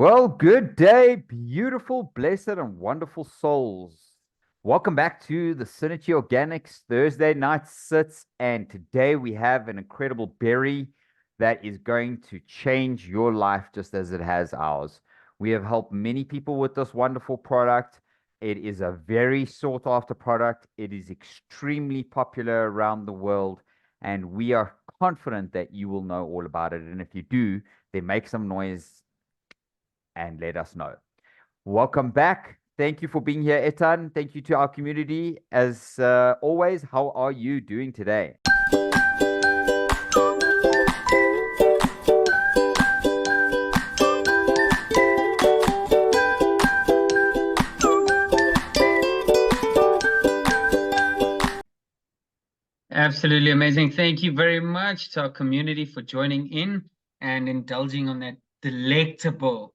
Well, good day, beautiful, blessed, and wonderful souls. Welcome back to the Synergy Organics Thursday night sits. And today we have an incredible berry that is going to change your life just as it has ours. We have helped many people with this wonderful product. It is a very sought after product. It is extremely popular around the world, and we are confident that you will know all about it. And if you do, then make some noise and let us know. Welcome back. Thank you for being here, Etan. Thank you to our community. As always, how are you doing today? Absolutely amazing. Thank you very much to our community for joining in and indulging on that delectable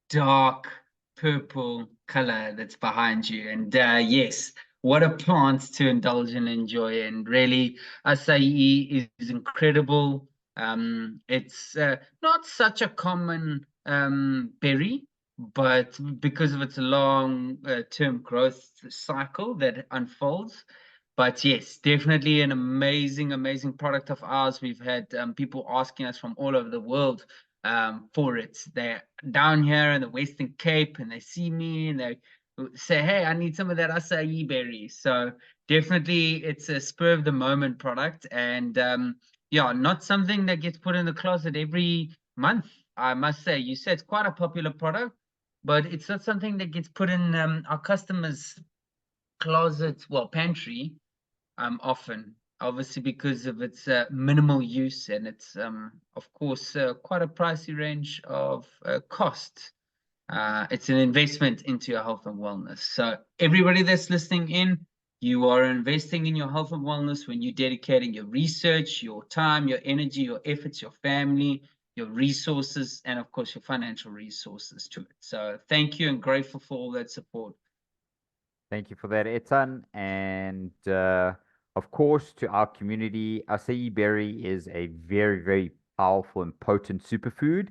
dark purple color that's behind you. And yes, what a plant to indulge and enjoy. And really, acai is incredible. It's not such a common berry, but because of its long term growth cycle that unfolds. But yes, definitely an amazing product of ours. We've had people asking us from all over the world for it. They're down here in the Western Cape and they see me and they say, hey, I need some of that acai berry. So definitely it's a spur of the moment product. And yeah, not something that gets put in the closet every month. I must say, you said it's quite a popular product, but it's not something that gets put in our customers' closet, well, pantry often, obviously because of its minimal use and its of course quite a pricey range of cost. It's an investment into your health and wellness. So everybody that's listening in, you are investing in your health and wellness when you're dedicating your research, your time, your energy, your efforts, your family, your resources, and of course your financial resources to it. So thank you and grateful for all that support. Thank you for that, Etan. And of course, to our community, acai berry is a very powerful and potent superfood.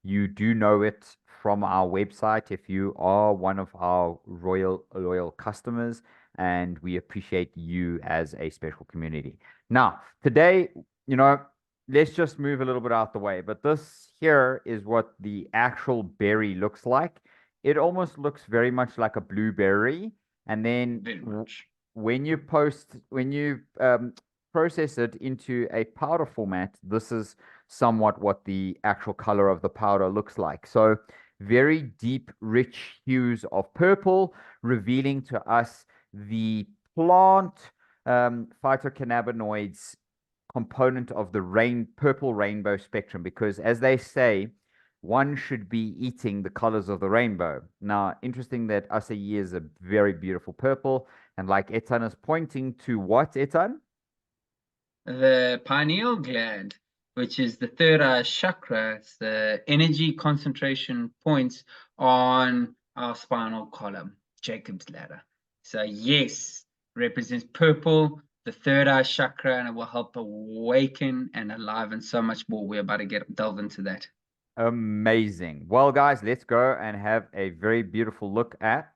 You do know it from our website if you are one of our loyal customers, and we appreciate you as a special community. Now, today, let's just move a little bit out the way, but this here is what the actual berry looks like. It almost looks very much like a blueberry, and then when you process it into a powder format, this is somewhat what the actual color of the powder looks like. So very deep, rich hues of purple, revealing to us the plant phytocannabinoids component of the purple rainbow spectrum, because as they say, one should be eating the colors of the rainbow. Now, interesting that acai is a very beautiful purple, and like Etan is pointing to what, Etan? The pineal gland, which is the third eye chakra. It's the energy concentration points on our spinal column, Jacob's ladder. So yes, represents purple, the third eye chakra, and it will help awaken and aliven so much more. We're about to delve into that. Amazing. Well, guys, let's go and have a very beautiful look at.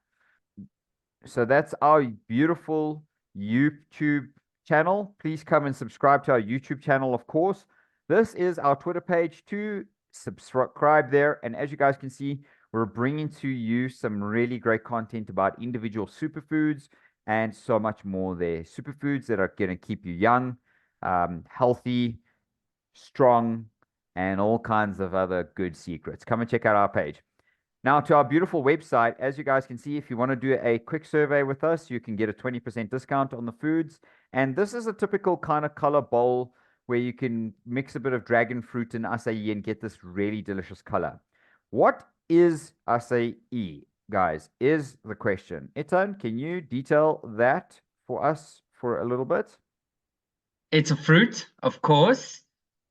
So that's our beautiful YouTube channel. Please come and subscribe to our YouTube channel, of course. This is our Twitter page to subscribe there. And as you guys can see, we're bringing to you some really great content about individual superfoods and so much more there. Superfoods that are going to keep you young, healthy, strong, and all kinds of other good secrets. Come and check out our page. Now, to our beautiful website, as you guys can see, if you want to do a quick survey with us, you can get a 20% discount on the foods. And this is a typical kind of color bowl where you can mix a bit of dragon fruit and acai and get this really delicious color. What is acai, guys, is the question. Etan, can you detail that for us for a little bit? It's a fruit, of course.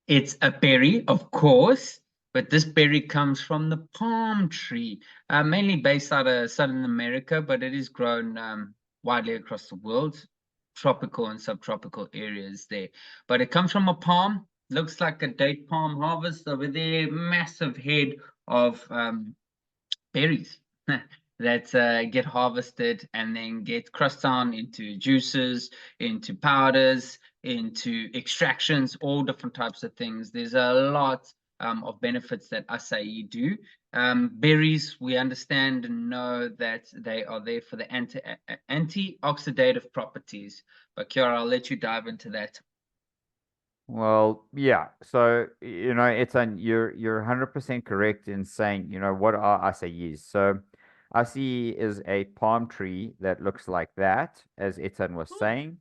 It's a berry, of course. But this berry comes from the palm tree, mainly based out of Southern America, but it is grown widely across the world, tropical and subtropical areas there. But it comes from a palm, looks like a date palm harvest over there, massive head of berries that get harvested and then get crushed down into juices, into powders, into extractions, all different types of things. There's a lot of benefits that acai do. Berries, we understand and know that they are there for the antioxidative properties. But Kiara, I'll let you dive into that. Well, yeah. So, you're 100% correct in saying, what are acai? So, acai is a palm tree that looks like that, as Etan was saying.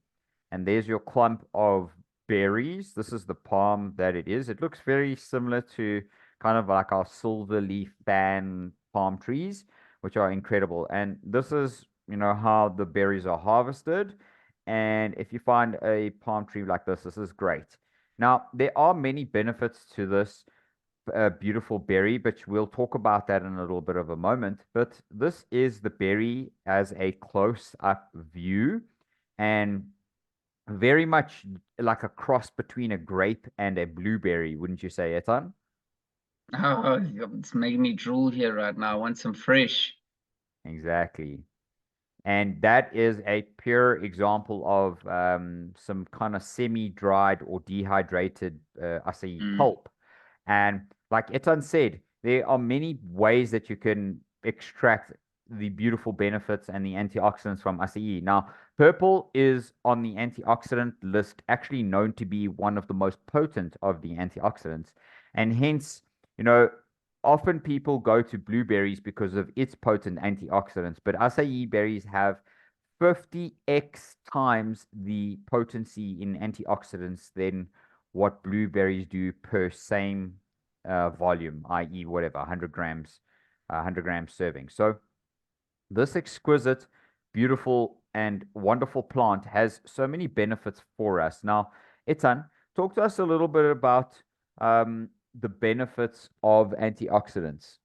And there's your clump of berries. This is the palm that it is. It looks very similar to kind of like our silver leaf fan palm trees, which are incredible. And this is, how the berries are harvested. And if you find a palm tree like this is great. Now, there are many benefits to this beautiful berry, but we'll talk about that in a little bit of a moment. But this is the berry as a close-up view, and very much like a cross between a grape and a blueberry, wouldn't you say, Etan? Oh, it's making me drool here right now. I want some fresh. Exactly. And that is a pure example of some kind of semi-dried or dehydrated acai Mm. pulp. And like Etan said, there are many ways that you can extract the beautiful benefits and the antioxidants from acai. Now, purple is on the antioxidant list, actually known to be one of the most potent of the antioxidants. And hence, you know, often people go to blueberries because of its potent antioxidants, but acai berries have 50x times the potency in antioxidants than what blueberries do per same volume, i.e., whatever, 100 grams, 100 grams serving. So this exquisite, beautiful, and wonderful plant has so many benefits for us. Now, Etan, talk to us a little bit about the benefits of antioxidants.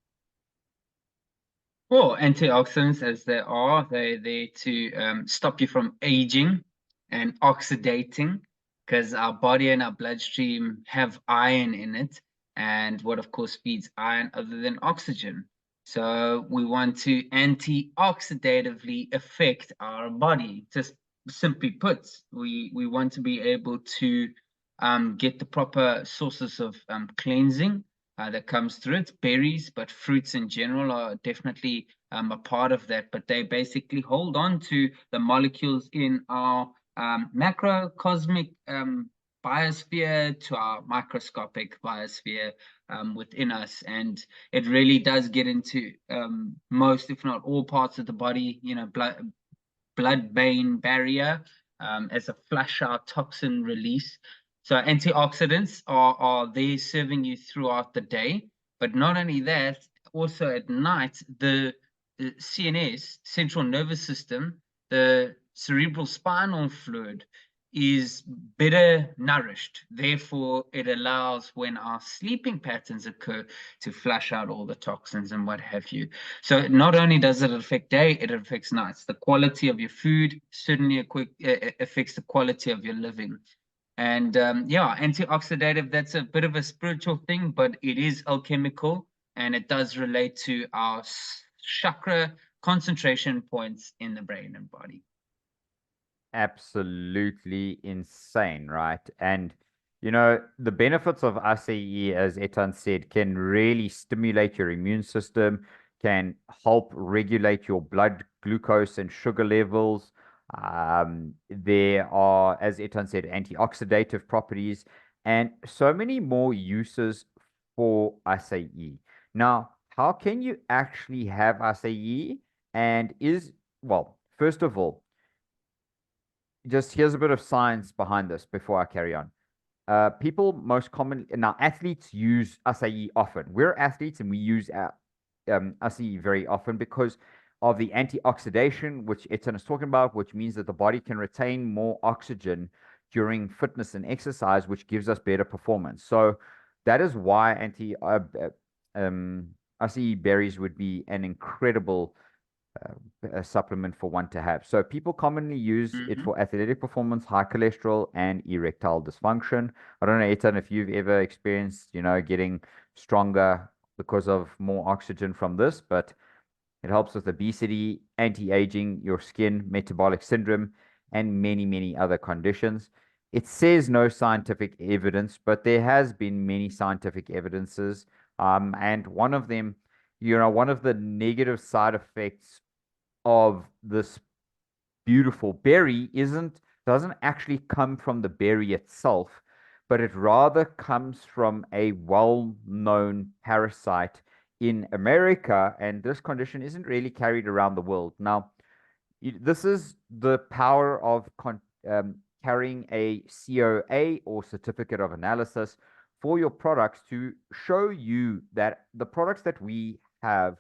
Well, antioxidants, as they are, they're there to stop you from aging and oxidating, because our body and our bloodstream have iron in it, and what, of course, feeds iron other than oxygen. So we want to antioxidatively affect our body. Just simply put, we want to be able to get the proper sources of cleansing that comes through it. Berries, but fruits in general are definitely a part of that. But they basically hold on to the molecules in our macrocosmic biosphere to our microscopic biosphere within us. And it really does get into most, if not all, parts of the body, blood-brain barrier as a flush out toxin release. So antioxidants are there serving you throughout the day, but not only that, also at night, the CNS, central nervous system, the cerebral spinal fluid is better nourished. Therefore, it allows when our sleeping patterns occur to flush out all the toxins and what have you. So not only does it affect day, it affects nights. The quality of your food certainly affects the quality of your living. And yeah, antioxidative, that's a bit of a spiritual thing, but it is alchemical and it does relate to our chakra concentration points in the brain and body. Absolutely insane, right? And the benefits of acai, as Etan said, can really stimulate your immune system, can help regulate your blood glucose and sugar levels. There are, as Etan said, antioxidative properties and so many more uses for acai. Now, how can you actually have acai? And well, first of all, just here's a bit of science behind this before I carry on. People most commonly now athletes use acai often. We're athletes and we use acai very often because of the antioxidation, which Etan is talking about, which means that the body can retain more oxygen during fitness and exercise, which gives us better performance. So that is why acai berries would be an incredible a supplement for one to have. So people commonly use it Mm-hmm. for athletic performance, high cholesterol, and erectile dysfunction. I don't know, Ethan, if you've ever experienced, getting stronger because of more oxygen from this, but It helps with obesity, anti-aging, your skin, metabolic syndrome, and many, many other conditions. It says no scientific evidence, but there has been many scientific evidences. And one of them, one of the negative side effects of this beautiful berry doesn't actually come from the berry itself, but it rather comes from a well-known parasite in America, and this condition isn't really carried around the world. Now, this is the power of carrying a COA, or certificate of analysis, for your products, to show you that the products that we have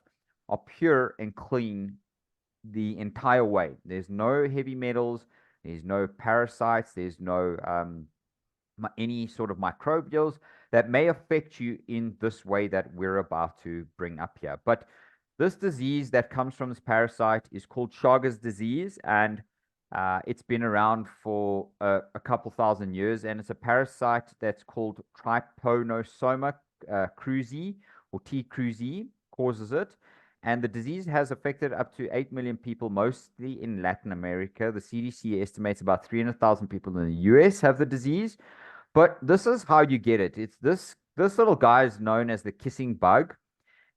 are pure and clean the entire way. There's no heavy metals, there's no parasites, there's no any sort of microbials that may affect you in this way that we're about to bring up here. But this disease that comes from this parasite is called Chagas disease, and it's been around for a couple thousand years, and it's a parasite that's called Trypanosoma cruzi, or T. cruzi, causes it. And the disease has affected up to 8 million people, mostly in Latin America. The CDC estimates about 300,000 people in the US have the disease. But this is how you get it. It's this little guy is known as the kissing bug,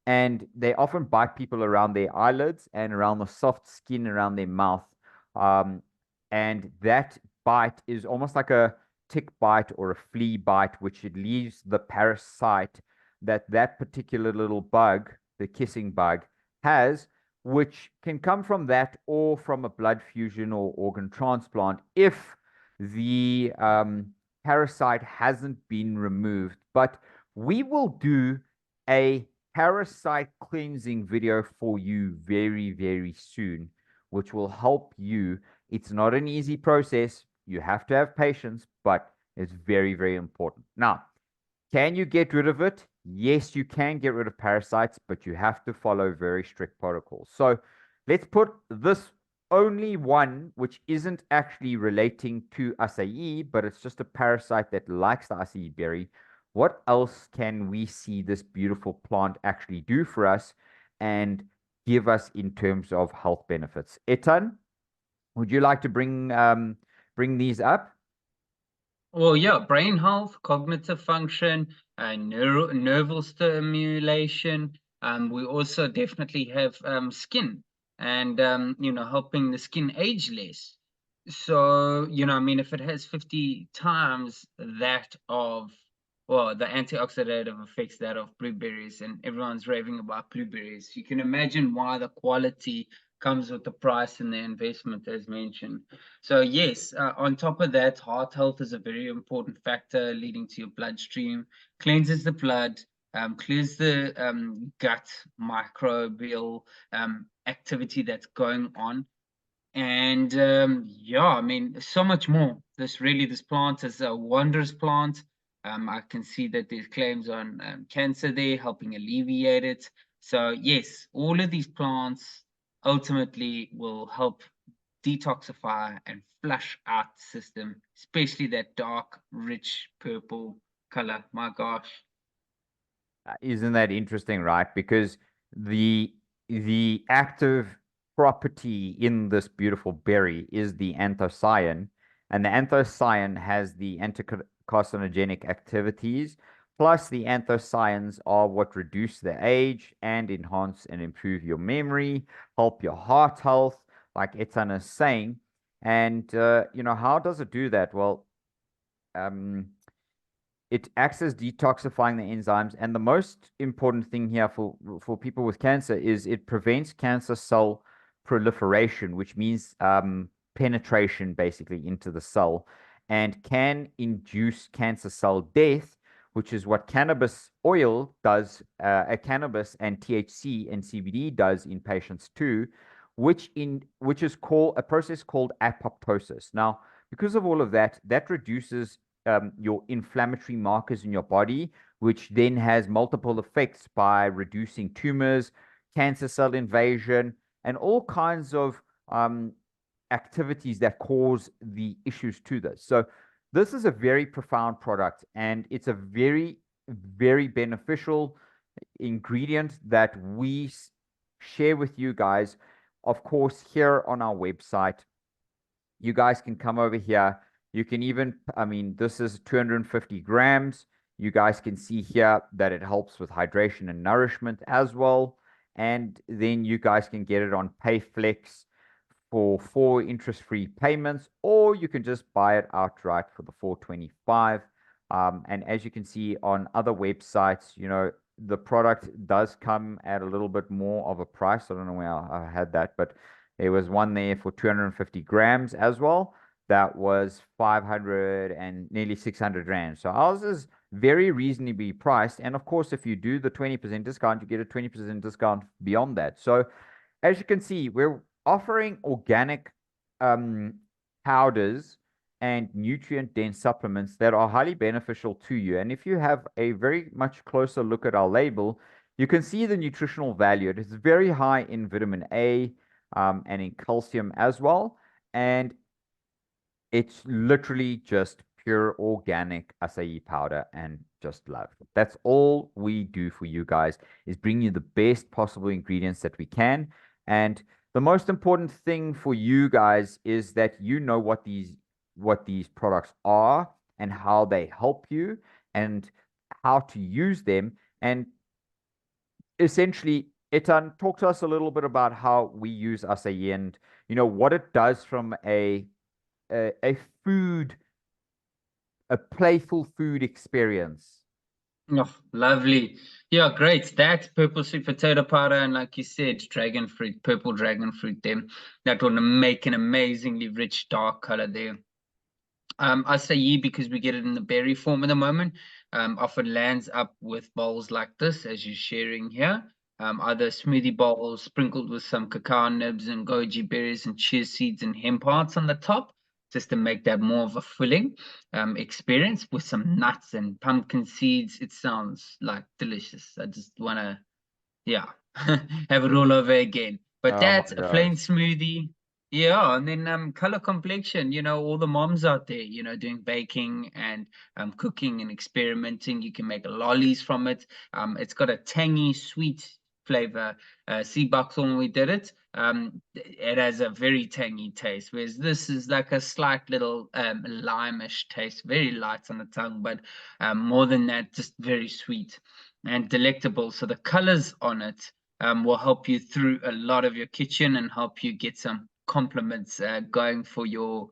and they often bite people around their eyelids and around the soft skin around their mouth. Um, and that bite is almost like a tick bite or a flea bite, which it leaves the parasite that particular little bug, the kissing bug, has, which can come from that or from a blood fusion or organ transplant if the parasite hasn't been removed. But we will do a parasite cleansing video for you very, very soon, which will help you. It's not an easy process. You have to have patience, but it's very, very important. Now, can you get rid of it? Yes, you can get rid of parasites, but you have to follow very strict protocols. So let's put this only one, which isn't actually relating to acai, but it's just a parasite that likes the acai berry. What else can we see this beautiful plant actually do for us and give us in terms of health benefits? Etan, would you like to bring these up? Well, yeah, brain health, cognitive function, nerval stimulation. We also definitely have skin and helping the skin age less. So, I mean, if it has 50 times that of, well, the antioxidant effects that of blueberries, and everyone's raving about blueberries, you can imagine why the quality comes with the price and the investment, as mentioned. So yes, on top of that, heart health is a very important factor leading to your bloodstream, cleanses the blood, clears the gut microbial activity that's going on. And yeah, I mean, so much more. This plant is a wondrous plant. I can see that there's claims on cancer there, helping alleviate it. So yes, all of these plants ultimately will help detoxify and flush out the system, especially that dark, rich purple color. My gosh. Isn't that interesting, right? Because the active property in this beautiful berry is the anthocyan, and the anthocyan has the anticarcinogenic activities. Plus, the anthocyans are what reduce the age and enhance and improve your memory, help your heart health, like Etan is saying. And how does it do that? Well, um, it acts as detoxifying the enzymes, and the most important thing here for people with cancer is it prevents cancer cell proliferation, which means penetration basically into the cell, and can induce cancer cell death, which is what cannabis oil does, cannabis and THC and CBD does in patients too, which is called a process called apoptosis. Now, because of all of that, that reduces your inflammatory markers in your body, which then has multiple effects by reducing tumors, cancer cell invasion, and all kinds of activities that cause the issues to this. So this is a very profound product, and it's a very, very beneficial ingredient that we share with you guys. Of course, here on our website, you guys can come over here. You can even, I mean, this is 250 grams. You guys can see here that it helps with hydration and nourishment as well. And then you guys can get it on PayFlex for 4 interest-free payments, or you can just buy it outright for the 425. And as you can see on other websites, the product does come at a little bit more of a price. I don't know where I had that, but there was one there for 250 grams as well. That was 500 and nearly 600 rand. So ours is very reasonably priced. And of course, if you do the 20% discount, you get a 20% discount beyond that. So as you can see, we're offering organic powders and nutrient-dense supplements that are highly beneficial to you. And if you have a very much closer look at our label, you can see the nutritional value. It is very high in vitamin A and in calcium as well. And it's literally just pure organic acai powder and just love. That's all we do for you guys, is bring you the best possible ingredients that we can. And the most important thing for you guys is that you know what these products are and how they help you and how to use them. And essentially, Etan, talk to us a little bit about how we use acai and what it does from a food, a playful food experience. Oh, lovely. Yeah, great. That purple sweet potato powder, and like you said, dragon fruit, purple dragon fruit, them that will make an amazingly rich dark color there. Acai, because we get it in the berry form at the moment, often lands up with bowls like this, as you're sharing here. Either smoothie bowls sprinkled with some cacao nibs and goji berries and chia seeds and hemp hearts on the top, just to make that more of a filling experience with some nuts and pumpkin seeds. It sounds like delicious. I just want to, yeah, have it all over again. But Oh that's my a plain gosh. smoothie. Yeah, and then color complexion, all the moms out there, doing baking and cooking and experimenting. You can make lollies from it. It's got a tangy, sweet flavor. Sea buckthorn, when we did it, it has a very tangy taste, whereas this is like a slight little limeish taste, very light on the tongue, but more than that, just very sweet and delectable. So the colors on it will help you through a lot of your kitchen and help you get some compliments going for your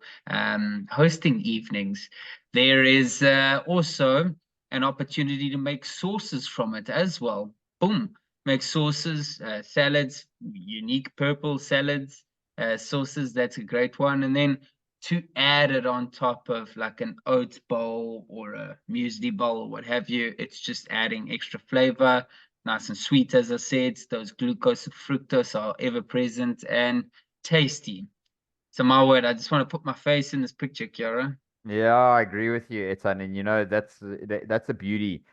hosting evenings. There is also an opportunity to make sauces from it as well. Boom, make sauces, salads, unique purple salads, sauces. That's a great one. And then to add it on top of like an oats bowl or a muesli bowl, what have you, it's just adding extra flavor, nice and sweet. As I said, those glucose and fructose are ever present and tasty. So my word, I just want to put my face in this picture, Kiara. Yeah, I agree with you, Etan, and that's a beauty.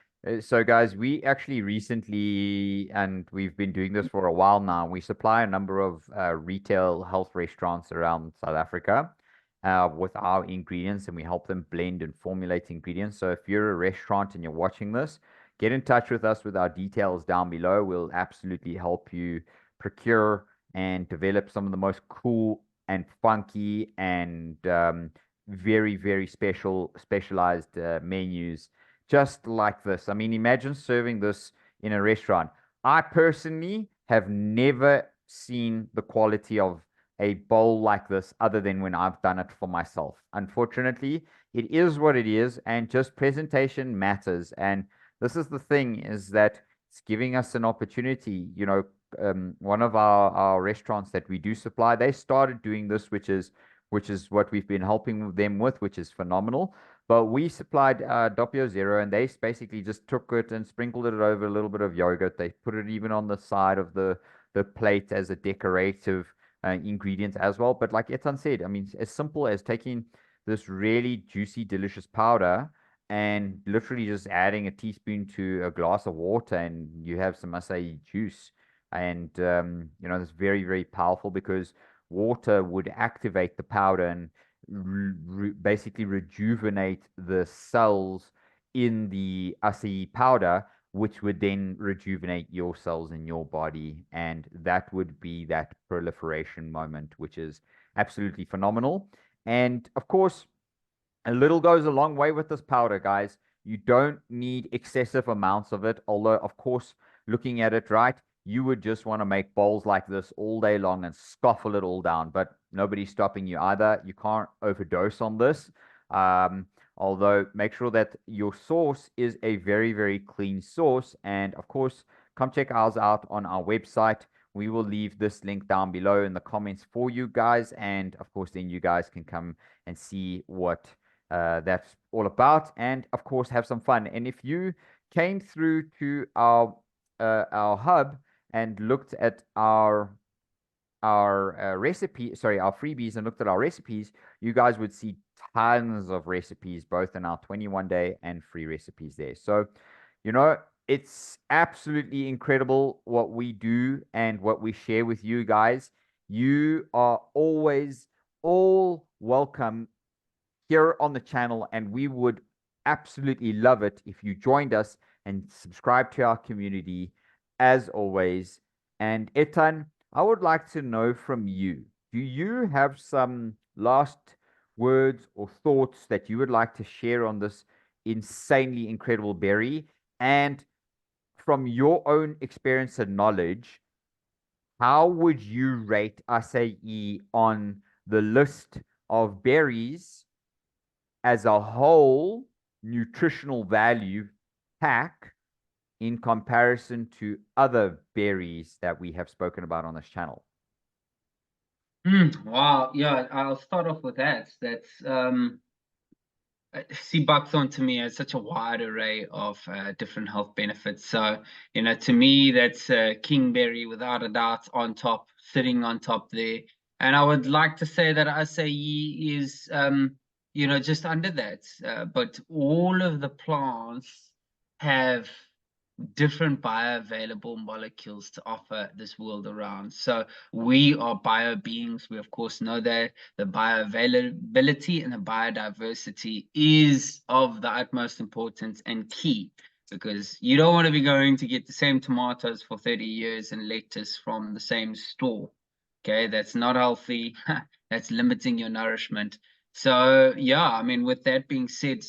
So, guys, we actually recently, and we've been doing this for a while now. We supply a number of retail health restaurants around South Africa with our ingredients, and we help them blend and formulate ingredients. So, if you're a restaurant and you're watching this, get in touch with us with our details down below. We'll absolutely help you procure and develop some of the most cool and funky and very, very specialized menus just like this. I mean, imagine serving this in a restaurant. I personally have never seen the quality of a bowl like this other than when I've done it for myself. Unfortunately, it is what it is, and just presentation matters. And this is the thing, is that it's giving us an opportunity. One of our restaurants that we do supply, they started doing this, which is what we've been helping them with, which is phenomenal. But we supplied Doppio Zero, and they basically just took it and sprinkled it over a little bit of yogurt. They put it even on the side of the plate as a decorative ingredient as well. But like Etan said, I mean, as simple as taking this really juicy, delicious powder and literally just adding a teaspoon to a glass of water, and you have some acai juice. And it's very, very powerful because water would activate the powder and basically rejuvenate the cells in the acai powder, which would then rejuvenate your cells in your body. And that would be that proliferation moment, which is absolutely phenomenal. And of course, a little goes a long way with this powder, guys. You don't need excessive amounts of it. Although, of course, looking at it right, you would just want to make bowls like this all day long and scoffle it all down. But nobody's stopping you either. You can't overdose on this. Although, make sure that your source is a very, very clean source. And of course, come check ours out on our website. We will leave this link down below in the comments for you guys. And of course, then you guys can come and see what that's all about, and of course have some fun. And if you came through to our hub and looked at our recipe, sorry, our freebies, and looked at our recipes, you guys would see tons of recipes, both in our 21-day and free recipes there. So, you know, it's absolutely incredible what we do and what we share with you guys. You are always all welcome here on the channel, and we would absolutely love it if you joined us and subscribe to our community as always. And Etan, I would like to know from you, do you have some last words or thoughts that you would like to share on this insanely incredible berry? And from your own experience and knowledge, how would you rate acai on the list of berries as a whole nutritional value pack in comparison to other berries that we have spoken about on this channel? Wow, yeah, I'll start off with that. That's sea buckthorn to me has such a wide array of different health benefits. So, you know, to me, that's kingberry without a doubt on top, sitting on top there. And I would like to say that acai is, you know, just under that. But all of the plants have different bioavailable molecules to offer this world around. So we are bio beings. We of course know that the bioavailability and the biodiversity is of the utmost importance and key, because you don't want to be going to get the same tomatoes for 30 years and lettuce from the same store. Okay, that's not healthy. That's limiting your nourishment. So yeah, I mean, with that being said,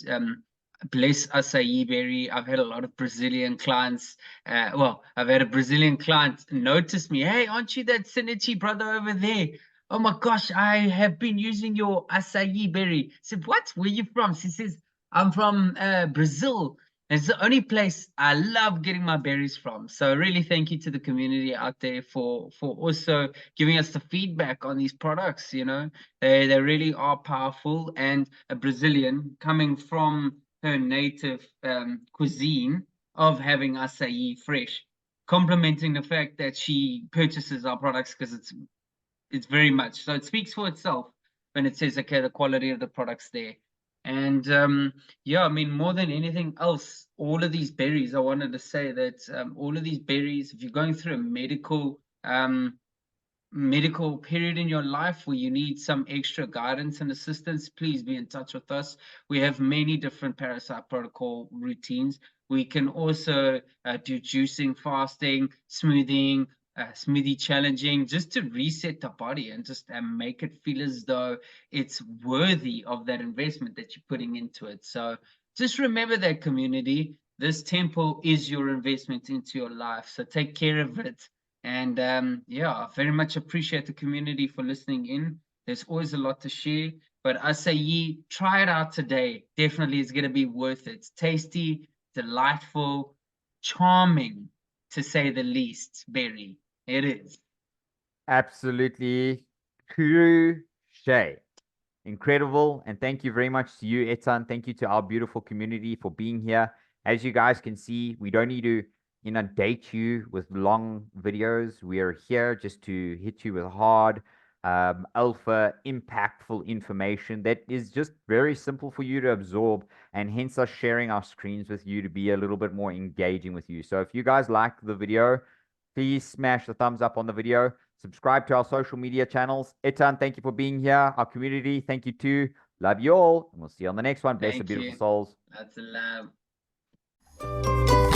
bless acai berry. I've had a lot of Brazilian clients. Well, I've had a Brazilian client notice me. Hey, aren't you that SynerChi brother over there? Oh my gosh, I have been using your acai berry. I said, what? Where you from? She says, I'm from Brazil. It's the only place I love getting my berries from. So really thank you to the community out there for also giving us the feedback on these products. You know, they really are powerful. And a Brazilian coming from her native cuisine of having acai fresh, complementing the fact that she purchases our products because it's very much so. It speaks for itself when it says, okay, the quality of the products there. And yeah, I mean, more than anything else, all of these berries, I wanted to say that all of these berries, if you're going through a medical period in your life where you need some extra guidance and assistance, please be in touch with us. We have many different parasite protocol routines. We can also do juicing, fasting, smoothing, smoothie challenging, just to reset the body and just make it feel as though it's worthy of that investment that you're putting into it. So just remember that, community. This temple is your investment into your life. So take care of it. And yeah, I very much appreciate the community for listening in. There's always a lot to share. But acai, try it out today. Definitely it's going to be worth it. It's tasty, delightful, charming, to say the least, berry. It is. Absolutely touche. Incredible. And thank you very much to you, Etan. Thank you to our beautiful community for being here. As you guys can see, we don't need to inundate you with long videos. We are here just to hit you with hard, alpha, impactful information that is just very simple for you to absorb, and hence us sharing our screens with you to be a little bit more engaging with you. So if you guys like the video, please smash the thumbs up on the video. Subscribe to our social media channels. Etan, thank you for being here. Our community, thank you too. Love you all. And we'll see you on the next one. Bless the Thank beautiful you. souls. That's a love.